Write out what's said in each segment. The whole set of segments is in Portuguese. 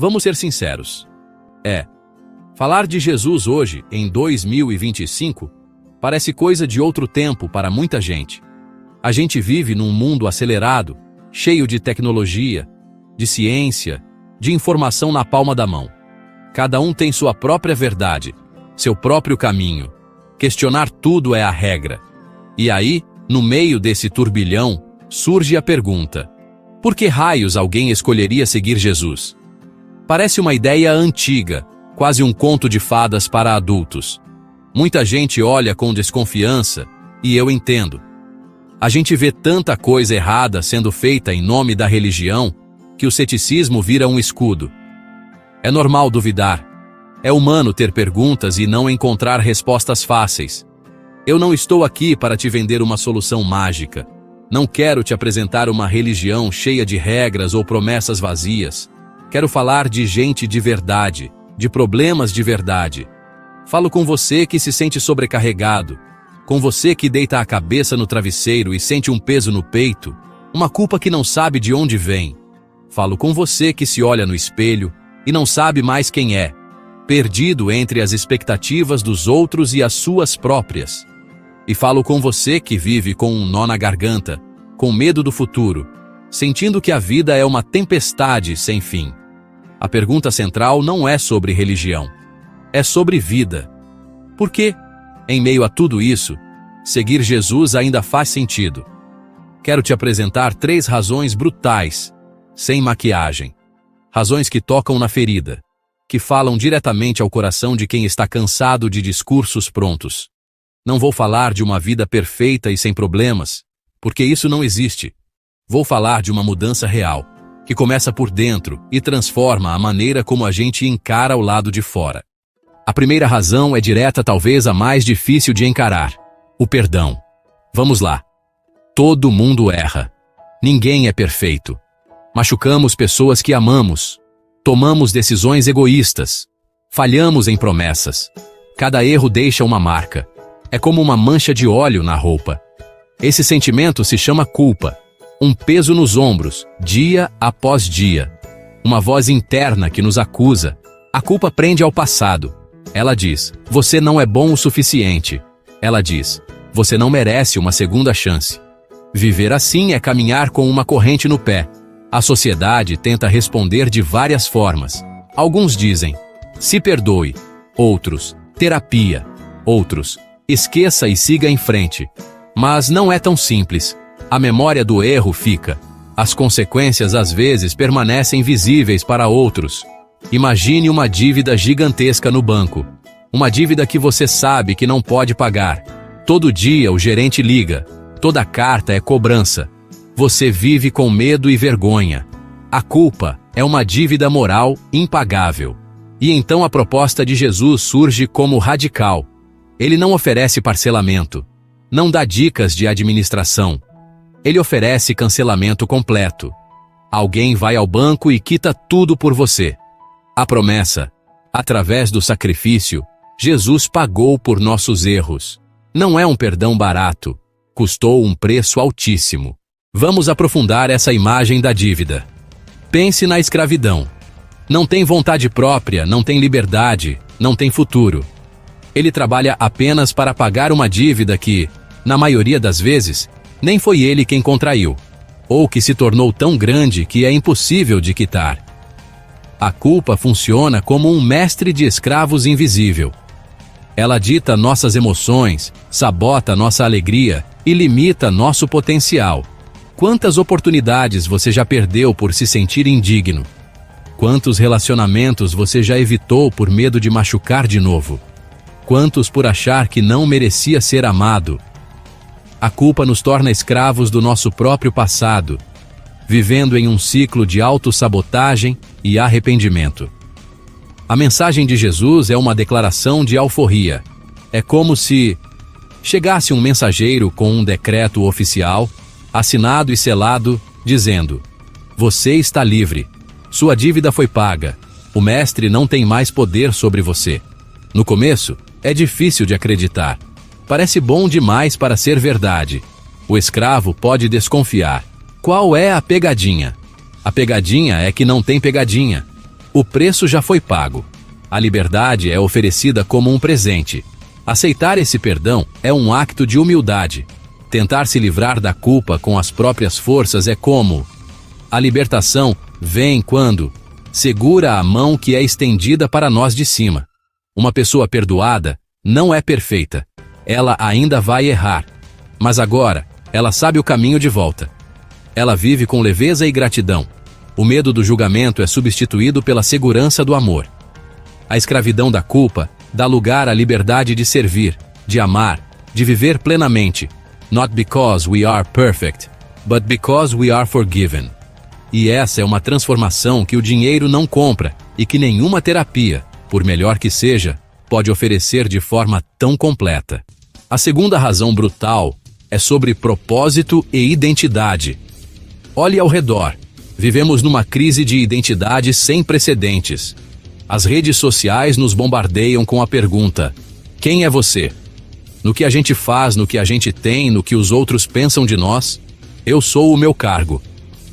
Vamos ser sinceros. Falar de Jesus hoje, em 2025, parece coisa de outro tempo para muita gente. A gente vive num mundo acelerado, cheio de tecnologia, de ciência, de informação na palma da mão. Cada um tem sua própria verdade, seu próprio caminho. Questionar tudo é a regra. E aí, no meio desse turbilhão, surge a pergunta: por que raios alguém escolheria seguir Jesus? Parece uma ideia antiga, quase um conto de fadas para adultos. Muita gente olha com desconfiança, e eu entendo. A gente vê tanta coisa errada sendo feita em nome da religião, que o ceticismo vira um escudo. É normal duvidar. É humano ter perguntas e não encontrar respostas fáceis. Eu não estou aqui para te vender uma solução mágica. Não quero te apresentar uma religião cheia de regras ou promessas vazias. Quero falar de gente de verdade, de problemas de verdade. Falo com você que se sente sobrecarregado, com você que deita a cabeça no travesseiro e sente um peso no peito, uma culpa que não sabe de onde vem. Falo com você que se olha no espelho e não sabe mais quem é, perdido entre as expectativas dos outros e as suas próprias. E falo com você que vive com um nó na garganta, com medo do futuro, sentindo que a vida é uma tempestade sem fim. A pergunta central não é sobre religião, é sobre vida. Por quê? Em meio a tudo isso, seguir Jesus ainda faz sentido. Quero te apresentar 3 razões brutais, sem maquiagem. Razões que tocam na ferida, que falam diretamente ao coração de quem está cansado de discursos prontos. Não vou falar de uma vida perfeita e sem problemas, porque isso não existe. Vou falar de uma mudança real, que começa por dentro e transforma a maneira como a gente encara o lado de fora. A primeira razão é direta, talvez a mais difícil de encarar: o perdão. Vamos lá. Todo mundo erra. Ninguém é perfeito. Machucamos pessoas que amamos. Tomamos decisões egoístas. Falhamos em promessas. Cada erro deixa uma marca. É como uma mancha de óleo na roupa. Esse sentimento se chama culpa. Um peso nos ombros, dia após dia. Uma voz interna que nos acusa. A culpa prende ao passado. Ela diz: você não é bom o suficiente. Ela diz: você não merece uma segunda chance. Viver assim é caminhar com uma corrente no pé. A sociedade tenta responder de várias formas. Alguns dizem: se perdoe. Outros: terapia. Outros: esqueça e siga em frente. Mas não é tão simples. A memória do erro fica. As consequências às vezes permanecem visíveis para outros. Imagine uma dívida gigantesca no banco. Uma dívida que você sabe que não pode pagar. Todo dia o gerente liga. Toda carta é cobrança. Você vive com medo e vergonha. A culpa é uma dívida moral impagável. E então a proposta de Jesus surge como radical. Ele não oferece parcelamento. Não dá dicas de administração. Ele oferece cancelamento completo. Alguém vai ao banco e quita tudo por você. A promessa: através do sacrifício, Jesus pagou por nossos erros. Não é um perdão barato. Custou um preço altíssimo. Vamos aprofundar essa imagem da dívida. Pense na escravidão. Não tem vontade própria, não tem liberdade, não tem futuro. Ele trabalha apenas para pagar uma dívida que, na maioria das vezes, nem foi ele quem contraiu, ou que se tornou tão grande que é impossível de quitar. A culpa funciona como um mestre de escravos invisível. Ela dita nossas emoções, sabota nossa alegria e limita nosso potencial. Quantas oportunidades você já perdeu por se sentir indigno? Quantos relacionamentos você já evitou por medo de machucar de novo? Quantos por achar que não merecia ser amado? A culpa nos torna escravos do nosso próprio passado, vivendo em um ciclo de autossabotagem e arrependimento. A mensagem de Jesus é uma declaração de alforria. É como se chegasse um mensageiro com um decreto oficial, assinado e selado, dizendo: você está livre. Sua dívida foi paga. O mestre não tem mais poder sobre você. No começo, é difícil de acreditar. Parece bom demais para ser verdade. O escravo pode desconfiar. Qual é a pegadinha? A pegadinha é que não tem pegadinha. O preço já foi pago. A liberdade é oferecida como um presente. Aceitar esse perdão é um acto de humildade. Tentar se livrar da culpa com as próprias forças é como... A libertação vem quando segura a mão que é estendida para nós de cima. Uma pessoa perdoada não é perfeita. Ela ainda vai errar. Mas agora, ela sabe o caminho de volta. Ela vive com leveza e gratidão. O medo do julgamento é substituído pela segurança do amor. A escravidão da culpa dá lugar à liberdade de servir, de amar, de viver plenamente. Not because we are perfect, but because we are forgiven. E essa é uma transformação que o dinheiro não compra e que nenhuma terapia, por melhor que seja, pode oferecer de forma tão completa. A segunda razão brutal é sobre propósito e identidade. Olhe ao redor. Vivemos numa crise de identidade sem precedentes. As redes sociais nos bombardeiam com a pergunta: quem é você? No que a gente faz, no que a gente tem, no que os outros pensam de nós? Eu sou o meu cargo.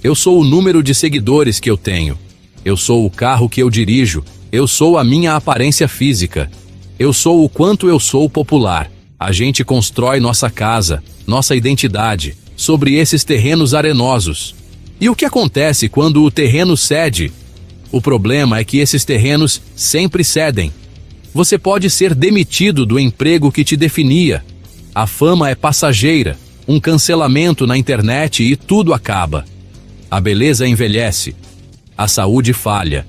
Eu sou o número de seguidores que eu tenho. Eu sou o carro que eu dirijo. Eu sou a minha aparência física. Eu sou o quanto eu sou popular. A gente constrói nossa casa, nossa identidade, sobre esses terrenos arenosos. E o que acontece quando o terreno cede? O problema é que esses terrenos sempre cedem. Você pode ser demitido do emprego que te definia. A fama é passageira, um cancelamento na internet e tudo acaba. A beleza envelhece. A saúde falha.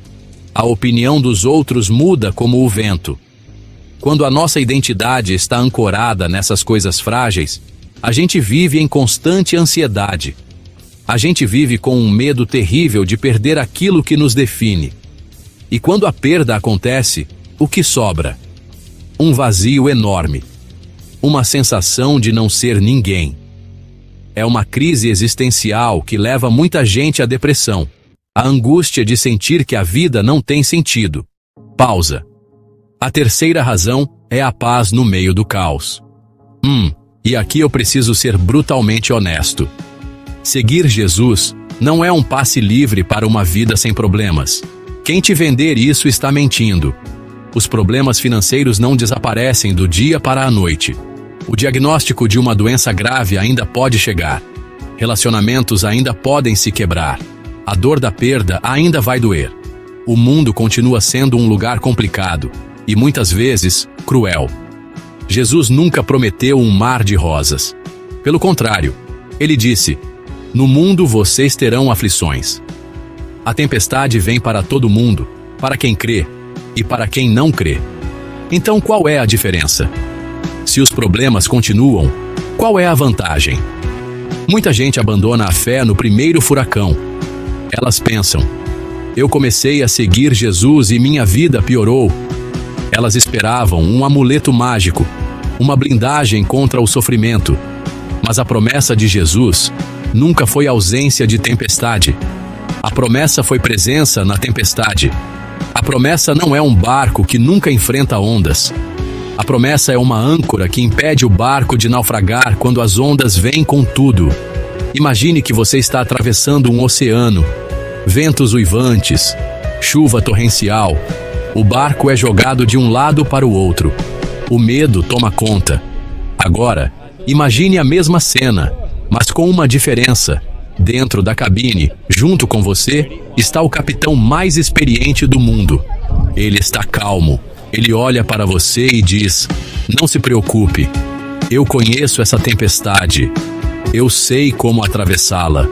A opinião dos outros muda como o vento. Quando a nossa identidade está ancorada nessas coisas frágeis, a gente vive em constante ansiedade. A gente vive com um medo terrível de perder aquilo que nos define. E quando a perda acontece, o que sobra? Um vazio enorme. Uma sensação de não ser ninguém. É uma crise existencial que leva muita gente à depressão. A angústia de sentir que a vida não tem sentido. Pausa. A terceira razão é a paz no meio do caos. E aqui eu preciso ser brutalmente honesto. Seguir Jesus não é um passe livre para uma vida sem problemas. Quem te vender isso está mentindo. Os problemas financeiros não desaparecem do dia para a noite. O diagnóstico de uma doença grave ainda pode chegar. Relacionamentos ainda podem se quebrar. A dor da perda ainda vai doer. O mundo continua sendo um lugar complicado e muitas vezes cruel. Jesus nunca prometeu um mar de rosas. Pelo contrário, ele disse: "No mundo vocês terão aflições." A tempestade vem para todo mundo, para quem crê e para quem não crê. Então qual é a diferença? Se os problemas continuam, qual é a vantagem? Muita gente abandona a fé no primeiro furacão. Elas pensam: eu comecei a seguir Jesus e minha vida piorou. Elas esperavam um amuleto mágico, uma blindagem contra o sofrimento. Mas a promessa de Jesus nunca foi ausência de tempestade. A promessa foi presença na tempestade. A promessa não é um barco que nunca enfrenta ondas. A promessa é uma âncora que impede o barco de naufragar quando as ondas vêm com tudo. Imagine que você está atravessando um oceano. Ventos uivantes, chuva torrencial. O barco é jogado de um lado para o outro. O medo toma conta. Agora, imagine a mesma cena, mas com uma diferença. Dentro da cabine, junto com você, está o capitão mais experiente do mundo. Ele está calmo. Ele olha para você e diz: "Não se preocupe. Eu conheço essa tempestade. Eu sei como atravessá-la.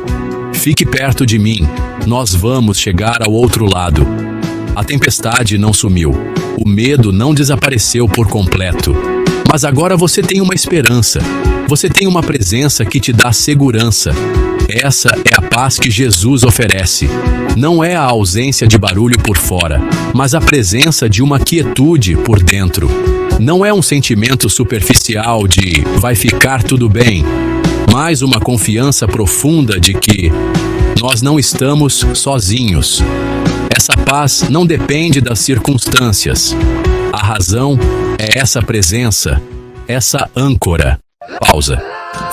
Fique perto de mim. Nós vamos chegar ao outro lado." A tempestade não sumiu. O medo não desapareceu por completo. Mas agora você tem uma esperança. Você tem uma presença que te dá segurança. Essa é a paz que Jesus oferece. Não é a ausência de barulho por fora, mas a presença de uma quietude por dentro. Não é um sentimento superficial de vai ficar tudo bem, mas uma confiança profunda de que nós não estamos sozinhos. Essa paz não depende das circunstâncias. A razão é essa presença, essa âncora. Pausa.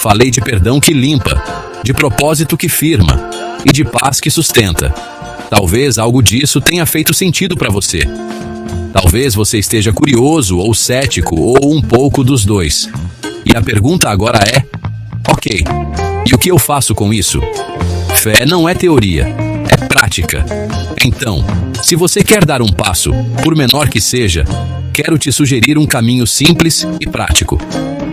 Falei de perdão que limpa, de propósito que firma e de paz que sustenta. Talvez algo disso tenha feito sentido para você. Talvez você esteja curioso ou cético ou um pouco dos dois. E a pergunta agora é: ok, e o que eu faço com isso? Fé não é teoria, é prática. Então, se você quer dar um passo, por menor que seja, quero te sugerir um caminho simples e prático.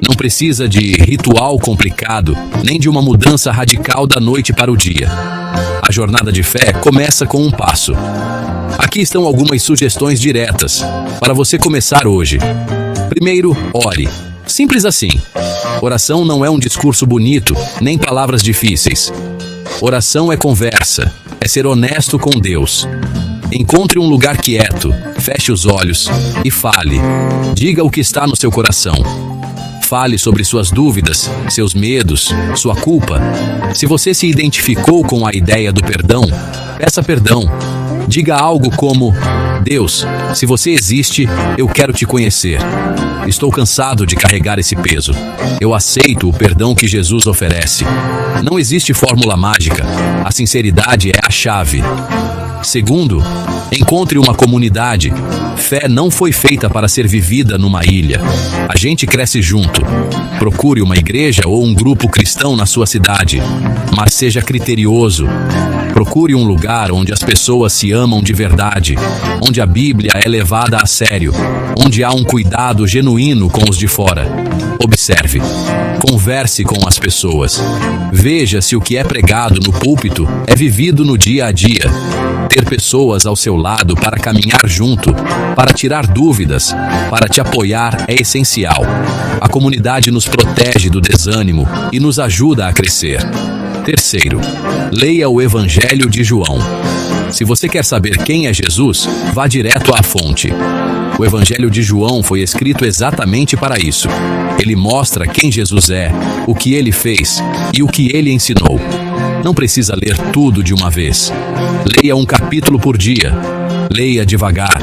Não precisa de ritual complicado, nem de uma mudança radical da noite para o dia. A jornada de fé começa com um passo. Aqui estão algumas sugestões diretas para você começar hoje. Primeiro, ore. Simples assim. Oração não é um discurso bonito, nem palavras difíceis. Oração é conversa, é ser honesto com Deus. Encontre um lugar quieto, feche os olhos e fale. Diga o que está no seu coração. Fale sobre suas dúvidas, seus medos, sua culpa. Se você se identificou com a ideia do perdão, peça perdão. Diga algo como: Deus, se você existe, eu quero te conhecer. Estou cansado de carregar esse peso. Eu aceito o perdão que Jesus oferece. Não existe fórmula mágica. A sinceridade é a chave. Segundo, encontre uma comunidade. Fé não foi feita para ser vivida numa ilha. A gente cresce junto. Procure uma igreja ou um grupo cristão na sua cidade, mas seja criterioso. Procure um lugar onde as pessoas se amam de verdade, onde a Bíblia é levada a sério, onde há um cuidado genuíno com os de fora. Observe. Converse com as pessoas. Veja se o que é pregado no púlpito é vivido no dia a dia. Ter pessoas ao seu lado para caminhar junto, para tirar dúvidas, para te apoiar é essencial. A comunidade nos protege do desânimo e nos ajuda a crescer. Terceiro, leia o Evangelho de João. Se você quer saber quem é Jesus, vá direto à fonte. O Evangelho de João foi escrito exatamente para isso. Ele mostra quem Jesus é, o que ele fez e o que ele ensinou. Não precisa ler tudo de uma vez. Leia um capítulo por dia. Leia devagar.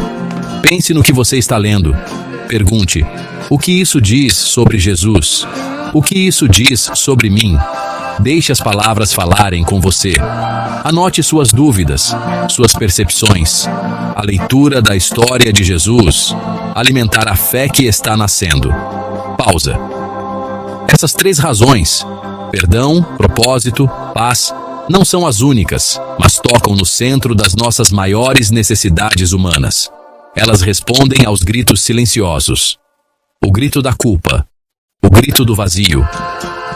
Pense no que você está lendo. Pergunte: o que isso diz sobre Jesus? O que isso diz sobre mim? Deixe as palavras falarem com você. Anote suas dúvidas, suas percepções. A leitura da história de Jesus. Alimentar a fé que está nascendo. Pausa. Essas 3 razões, perdão, propósito, paz, não são as únicas, mas tocam no centro das nossas maiores necessidades humanas. Elas respondem aos gritos silenciosos. O grito da culpa, o grito do vazio,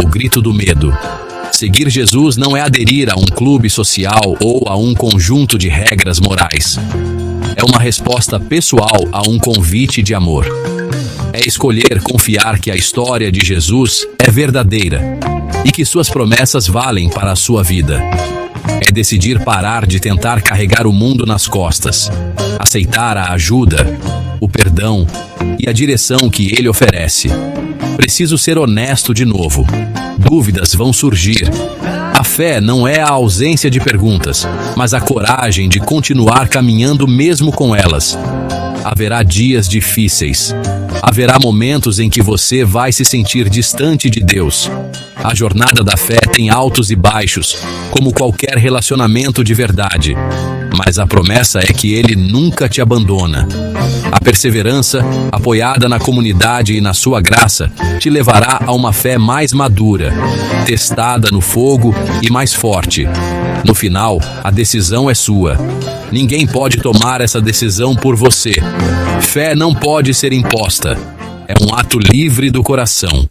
o grito do medo. Seguir Jesus não é aderir a um clube social ou a um conjunto de regras morais. É uma resposta pessoal a um convite de amor. É escolher confiar que a história de Jesus é verdadeira e que suas promessas valem para a sua vida. É decidir parar de tentar carregar o mundo nas costas, aceitar a ajuda, o perdão e a direção que ele oferece. Preciso ser honesto de novo. Dúvidas vão surgir. A fé não é a ausência de perguntas, mas a coragem de continuar caminhando mesmo com elas. Haverá dias difíceis. Haverá momentos em que você vai se sentir distante de Deus. A jornada da fé tem altos e baixos, como qualquer relacionamento de verdade. Mas a promessa é que Ele nunca te abandona. A perseverança, apoiada na comunidade e na sua graça, te levará a uma fé mais madura, testada no fogo e mais forte. No final, a decisão é sua. Ninguém pode tomar essa decisão por você. Fé não pode ser imposta. É um ato livre do coração.